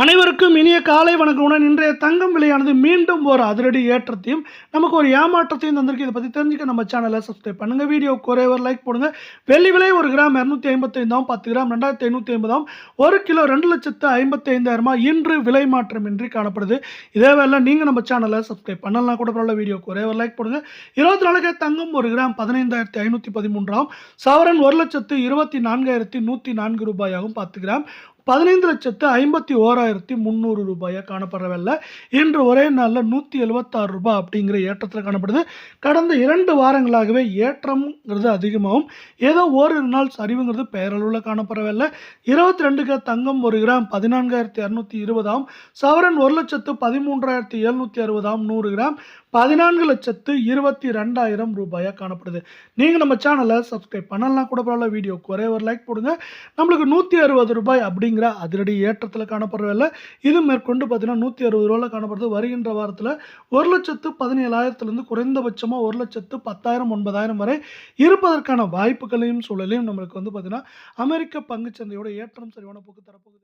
அனைவருக்கும் இனிய காலை வணக்கமுடன் இன்றைய தங்கம் விலையானது மீண்டும் ஒரு அதிரடி ஏற்றத்தையும் நமக்கு ஒரு ஏமாற்றத்தையும் தந்திருக்கு. இதை பற்றி தெரிஞ்சுக்க நம்ம சேனலை சப்ஸ்கிரைப் பண்ணுங்க. வீடியோவுக்கு ஒரே ஒரு லைக் போடுங்க. வெள்ளி விலை 1 கிராம் 255 10 கிராம் 2550 1 கிலோ 2,55,000 இன்று விலை மாற்றமின்றி காணப்படுது. இதே வேலை நீங்கள் நம்ம சேனலை சப்ஸ்கிரைப் பண்ணலாம் கூட பரவாயில்ல. வீடியோவுக்கு ஒரே ஒரு லைக் போடுங்க. 24 தங்கம் 1 கிராம் 15,513 சவரன் 1,24,104 ரூபாயாகும். 10 கிராம் 15,51,300 ரூபாயாக காணப்படுற வெள்ளை இன்று ஒரே நாளில் 176 ரூபாய் அப்படிங்கிற ஏற்றத்தில் காணப்படுது. கடந்த 2 வாரங்களாகவே ஏற்றம்ங்கிறது அதிகமாகவும் ஏதோ ஓரிரு நாள் சரிவுங்கிறது பெயரளவில் காணப்படுற வெள்ளை 22 தங்கம் 1 கிராம் 14,220 சவரன் 1,13,760 100 கிராம் 14,22,000 ரூபாயாக காணப்படுது. நீங்கள் நம்ம சேனலை சப்ஸ்கிரைப் பண்ணலாம் கூட பரவாயில்ல. வீடியோக்கு ஒரே ஒரு லைக் போடுங்க. நம்மளுக்கு 160 ரூபாய் அப்படிங்கிற அதிரடி ஏற்றத்தில் காணப்படுறதில்ல. இது மேற்கொண்டு பார்த்தீங்கன்னா 160 ரூபாயில் காணப்படுறது. வருகின்ற வாரத்தில் 1,17,000 குறைந்தபட்சமாக 1,10,000 9,000 வரை இருப்பதற்கான வாய்ப்புகளையும் சூழலையும் நம்மளுக்கு பார்த்தீங்கன்னா அமெரிக்க பங்குச்சந்தையோட ஏற்றம் சரிவான போக்கு தரப்போகுது.